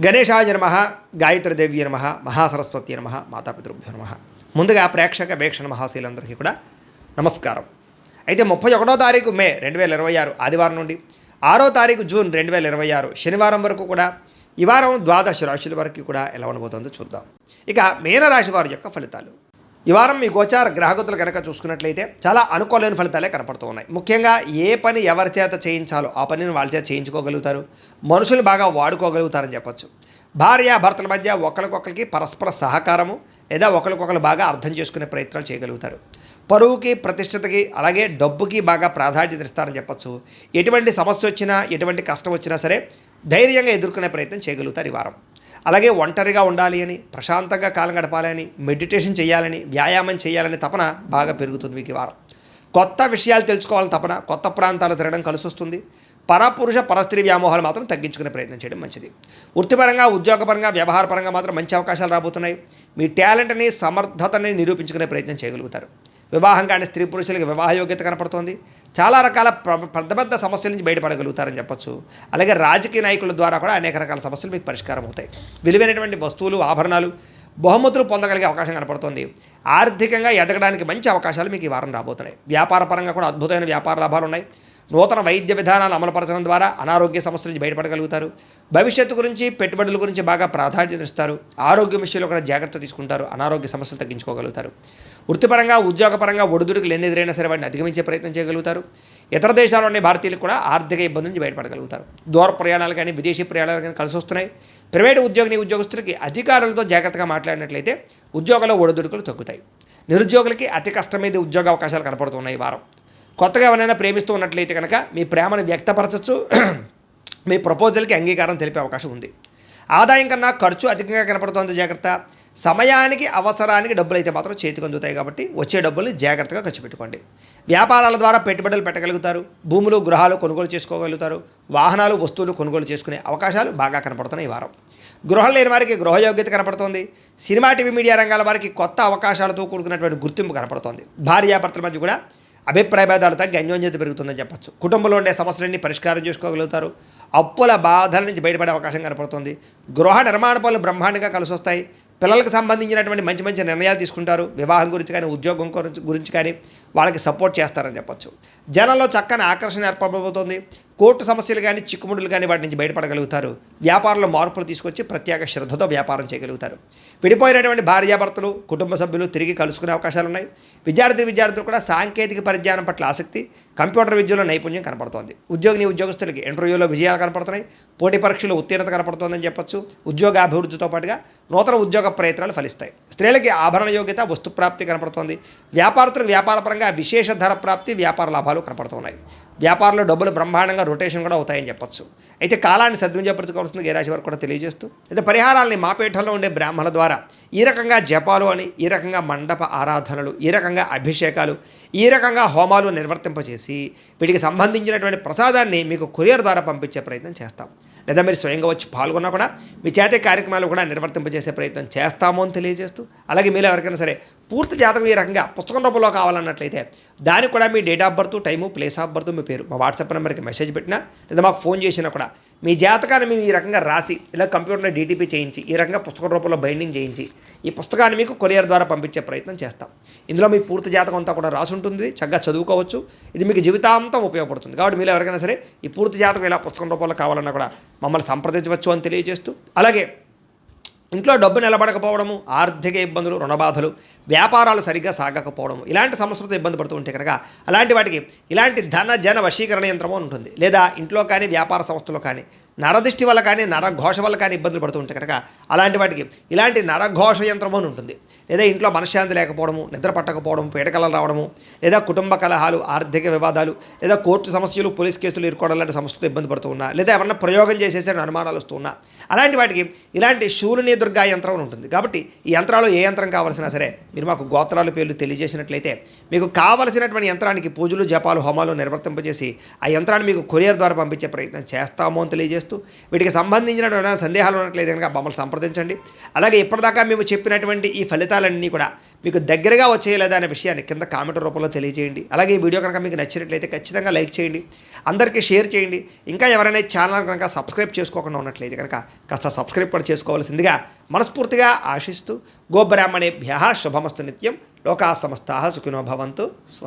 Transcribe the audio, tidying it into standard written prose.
గణేశాయ నమః, గాయత్రీదేవి నమః, మహాసరస్వతి నమః, మాతాపితృభ్యో నమః. ముందుగా ప్రేక్షక వీక్షణ మహాశీలందరికీ కూడా నమస్కారం. అయితే 31వ తారీఖు మే 2026 ఆదివారం నుండి 6వ తారీఖు జూన్ 2026 శనివారం వరకు కూడా ఈ వారం ద్వాదశ రాశుల వరకు కూడా ఎలా ఉండబోతుందో చూద్దాం. ఇక మీనరాశి వారి యొక్క ఫలితాలు. ఈ వారం మీ గోచార గ్రహగతులు కనుక చూసుకున్నట్లయితే చాలా అనుకూలమైన ఫలితాలే కనపడుతూ ఉన్నాయి. ముఖ్యంగా ఏ పని ఎవరి చేత చేయించాలో ఆ పనిని వాళ్ళ చేత చేయించుకోగలుగుతారు, మనుషులు బాగా వాడుకోగలుగుతారని చెప్పొచ్చు. భార్య భర్తల మధ్య ఒకరికొకరికి పరస్పర సహకారము లేదా ఒకరికొకరు బాగా అర్థం చేసుకునే ప్రయత్నాలు చేయగలుగుతారు. పరువుకి, ప్రతిష్టతకి, అలాగే డబ్బుకి బాగా ప్రాధాన్యత ఇస్తారని చెప్పొచ్చు. ఎటువంటి సమస్య వచ్చినా, ఎటువంటి కష్టం వచ్చినా సరే ధైర్యంగా ఎదుర్కొనే ప్రయత్నం చేయగలుగుతారు ఈ వారం. అలాగే ఒంటరిగా ఉండాలి అని, ప్రశాంతంగా కాలం గడపాలని, మెడిటేషన్ చేయాలని, వ్యాయామం చేయాలని తపన బాగా పెరుగుతుంది మీకు ఈ వారం. కొత్త విషయాలు తెలుసుకోవాలని తపన, కొత్త ప్రాంతాలు తిరగడం కలిసి వస్తుంది. పరపురుష పరస్త్రీ వ్యామోహాలు మాత్రం తగ్గించుకునే ప్రయత్నం చేయడం మంచిది. వృత్తిపరంగా, ఉద్యోగపరంగా, వ్యవహారపరంగా మాత్రం మంచి అవకాశాలు రాబోతున్నాయి. మీ టాలెంట్ని, సమర్థతని నిరూపించుకునే ప్రయత్నం చేయగలుగుతారు. వివాహం కాని స్త్రీ పురుషులకి వివాహ యోగ్యత కనపడుతోంది. చాలా రకాల పెద్ద పెద్ద సమస్యల నుంచి బయటపడగలుగుతారని చెప్పొచ్చు. అలాగే రాజకీయ నాయకుల ద్వారా కూడా అనేక రకాల సమస్యలు మీకు పరిష్కారం అవుతాయి. విలువైనటువంటి వస్తువులు, ఆభరణాలు, బహుమతులు పొందగలిగే అవకాశం కనపడుతుంది. ఆర్థికంగా ఎదగడానికి మంచి అవకాశాలు మీకు ఈ వారం రాబోతున్నాయి. వ్యాపార పరంగా కూడా అద్భుతమైన వ్యాపార లాభాలు ఉన్నాయి. నూతన వైద్య విధానాలు అమలుపరచడం ద్వారా అనారోగ్య సమస్యల నుంచి బయటపడగలుగుతారు. భవిష్యత్తు గురించి, పెట్టుబడుల గురించి బాగా ప్రాధాన్యత ఇస్తారు. ఆరోగ్య విషయంలో కూడా జాగ్రత్త తీసుకుంటారు. అనారోగ్య సమస్యలు తగ్గించుకోగలుగుతారు. వృత్తిపరంగా, ఉద్యోగపరంగా ఒడిదుడుకులు ఎన్ని ఎదురైనా సరే వాటిని అధిగమించే ప్రయత్నం చేయగలుగుతారు. ఇతర దేశాల్లో ఉండే భారతీయులకు కూడా ఆర్థిక ఇబ్బంది నుంచి బయటపడగలుగుతారు. దూర ప్రయాణాలు కానీ, విదేశీ ప్రయాణాలు కానీ కలిసి వస్తున్నాయి. ప్రైవేటు ఉద్యోగస్తులకి అధికారులతో జాగ్రత్తగా మాట్లాడినట్లయితే ఉద్యోగంలో ఒడిదుడుకులు తగ్గుతాయి. నిరుద్యోగులకి అతి కష్టం మీద ఉద్యోగ అవకాశాలు కనపడుతున్నాయి ఈ వారం. కొత్తగా ఎవరైనా ప్రేమిస్తూ ఉన్నట్లయితే కనుక మీ ప్రేమను వ్యక్తపరచచ్చు. మీ ప్రపోజల్కి అంగీకారం తెలిపే అవకాశం ఉంది. ఆదాయం కన్నా ఖర్చు అధికంగా కనపడుతోంది, జాగ్రత్త. సమయానికి, అవసరానికి డబ్బులు అయితే మాత్రం చేతికి అందుతాయి కాబట్టి వచ్చే డబ్బుల్ని జాగ్రత్తగా ఖర్చు పెట్టుకోండి. వ్యాపారాల ద్వారా పెట్టుబడులు పెట్టగలుగుతారు. భూములు, గృహాలు కొనుగోలు చేసుకోగలుగుతారు. వాహనాలు, వస్తువులు కొనుగోలు చేసుకునే అవకాశాలు బాగా కనపడుతున్నాయి ఈ వారం. గృహం లేని వారికి గృహయోగ్యత కనపడుతోంది. సినిమా, టీవీ, మీడియా రంగాల వారికి కొత్త అవకాశాలతో కూడుకున్నటువంటి గుర్తింపు కనపడుతోంది. భార్యాభర్తల మధ్య కూడా అభిప్రాయ భేదాలు తగ్గి అన్యోన్యత పెరుగుతుందని చెప్పచ్చు. కుటుంబంలో ఉండే సమస్యలన్నీ పరిష్కారం చేసుకోగలుగుతారు. అప్పుల బాధల నుంచి బయటపడే అవకాశం కనపడుతుంది. గృహ నిర్మాణ పనులు బ్రహ్మాండంగా కలిసి వస్తాయి. పిల్లలకు సంబంధించినటువంటి మంచి మంచి నిర్ణయాలు తీసుకుంటారు. వివాహం గురించి కానీ, ఉద్యోగం గురించి కానీ వాళ్ళకి సపోర్ట్ చేస్తారని చెప్పచ్చు. జనంలో చక్కని ఆకర్షణ ఏర్పడబోతోంది. కోర్టు సమస్యలు కానీ, చిక్కుముడులు కానీ వాటి నుంచి బయటపడగలుగుతారు. వ్యాపారంలో మార్పులు తీసుకొచ్చి ప్రత్యేక శ్రద్ధతో వ్యాపారం చేయగలుగుతారు. విడిపోయినటువంటి భార్యాభర్తలు, కుటుంబ సభ్యులు తిరిగి కలుసుకునే అవకాశాలు ఉన్నాయి. విద్యార్థులు కూడా సాంకేతిక పరిజ్ఞానం పట్ల ఆసక్తి, కంప్యూటర్ విద్యలో నైపుణ్యం కనపడుతోంది. ఉద్యోగస్తులకి ఇంటర్వ్యూలో విజయాలు కనపడుతున్నాయి. పోటీ పరీక్షలో ఉత్తీర్ణత కనపడుతోందని చెప్పొచ్చు. ఉద్యోగాభివృద్ధితో పాటుగా నూతన ఉద్యోగ ప్రయత్నాలు ఫలిస్తాయి. స్త్రీలకి ఆభరణ యోగ్యత, వస్తుప్రాప్తి కనపడుతోంది. వ్యాపారస్తులకు వ్యాపారపరంగా విశేష ధర ప్రాప్తి, వ్యాపార లాభాలు కనపడుతున్నాయి. వ్యాపారంలో డబ్బులు బ్రహ్మాండంగా రొటేషన్ కూడా అవుతాయని చెప్పొచ్చు. అయితే కాలాన్ని సద్వినియోగపరచుకోవాల్సింది ఏ రాశి వారు కూడా తెలియజేస్తూ, అయితే పరిహారాలని మా పీఠంలో ఉండే బ్రాహ్మణుల ద్వారా ఈ రకంగా జపాలు అని, ఈ రకంగా మండప ఆరాధనలు, ఈ రకంగా అభిషేకాలు, ఈ రకంగా హోమాలు నిర్వర్తింపచేసి వీటికి సంబంధించినటువంటి ప్రసాదాన్ని మీకు కొరియర్ ద్వారా పంపించే ప్రయత్నం చేస్తాం. లేదా మీరు స్వయంగా వచ్చి పాల్గొన్నా కూడా మీ చేతే కార్యక్రమాలు కూడా నిర్వర్తింపజేసే ప్రయత్నం చేస్తాము అని తెలియజేస్తూ, అలాగే మీరు ఎవరికైనా సరే పూర్తి జాతకం ఈ రకంగా పుస్తకం రూపంలో కావాలన్నట్లయితే దానికి కూడా మీ date of birth, time, place of birth, మీ పేరు మా వాట్సాప్ నెంబర్కి మెసేజ్ పెట్టినా లేదా మాకు ఫోన్ చేసినా కూడా మీ జాతకాన్ని మేము ఈ రకంగా రాసి ఇలా కంప్యూటర్లో డీటీపీ చేయించి ఈ రకంగా పుస్తకం రూపంలో బైండింగ్ చేయించి ఈ పుస్తకాన్ని మీకు కొరియర్ ద్వారా పంపించే ప్రయత్నం చేస్తాం. ఇందులో మీ పూర్తి జాతకం అంతా కూడా రాసి ఉంటుంది. చక్కగా చదువుకోవచ్చు. ఇది మీకు జీవితాంతం ఉపయోగపడుతుంది. కాబట్టి మీరు ఎవరికైనా సరే ఈ పూర్తి జాతకం ఇలా పుస్తకం రూపంలో కావాలన్నా కూడా మమ్మల్ని సంప్రదించవచ్చు అని తెలియజేస్తూ, అలాగే ఇంట్లో డబ్బు నిలబడకపోవడము, ఆర్థిక ఇబ్బందులు, రుణబాధలు, వ్యాపారాలు సరిగ్గా సాగకపోవడము, ఇలాంటి సమస్యలతో ఇబ్బంది పడుతూ ఉంటే కనుక అలాంటి వాటికి ఇలాంటి ధన జన వశీకరణ యంత్రము ఉంటుంది. లేదా ఇంట్లో కానీ, వ్యాపార సంస్థలో కానీ నరదిష్టి వల్ల కానీ, నరఘోష వల్ల కానీ ఇబ్బందులు పడుతూ ఉంటే కనుక అలాంటి వాటికి ఇలాంటి నరఘోష యంత్రము అని ఉంటుంది. లేదా ఇంట్లో మనశ్శాంతి లేకపోవడము, నిద్ర పట్టకపోవడం, పీడకలలు రావడము, లేదా కుటుంబ కలహాలు, ఆర్థిక వివాదాలు, లేదా కోర్టు సమస్యలు, పోలీస్ కేసులు ఇరుకోవడం లాంటి సమస్యలతో ఇబ్బంది పడుతూ ఉన్నా, లేదా ఎవరన్నా ప్రయోగం చేసేసే అనుమానాలు వస్తూ ఉన్నా అలాంటి వాటికి ఇలాంటి శూలిని దుర్గా యంత్రం ఉంటుంది. కాబట్టి ఈ యంత్రాలు ఏ యంత్రం కావాల్సినా సరే మీరు మాకు గోత్రాల పేర్లు తెలియజేసినట్లయితే మీకు కావలసినటువంటి యంత్రానికి పూజలు, జపాలు, హోమాలు నిర్వర్తింపజేసి ఆ యంత్రాన్ని మీకు కొరియర్ ద్వారా పంపించే ప్రయత్నం చేస్తాము అని తెలియజేస్తూ, తెలియజేస్తూ వీటికి సంబంధించిన సందేహాలు ఉన్నట్లయితే కనుక మమ్మల్ని సంప్రదించండి. అలాగే ఇప్పటిదాకా మేము చెప్పినటువంటి ఈ ఫలితాలన్నీ కూడా మీకు దగ్గరగా వచ్చేయలేదా అనే విషయాన్ని కింద కామెంట్ రూపంలో తెలియజేయండి. అలాగే ఈ వీడియో కనుక మీకు నచ్చినట్లయితే ఖచ్చితంగా లైక్ చేయండి, అందరికీ షేర్ చేయండి. ఇంకా ఎవరైనా ఛానల్ కనుక సబ్స్క్రైబ్ చేసుకోకుండా ఉన్నట్లయితే కనుక కాస్త సబ్స్క్రైబ్ కూడా చేసుకోవాల్సిందిగా మనస్ఫూర్తిగా ఆశిస్తూ గోబ్రాహ్మణేభ్యః శుభమస్తు నిత్యం. లోకా సమస్తాః సుఖినో భవంతు. స్వస్తి.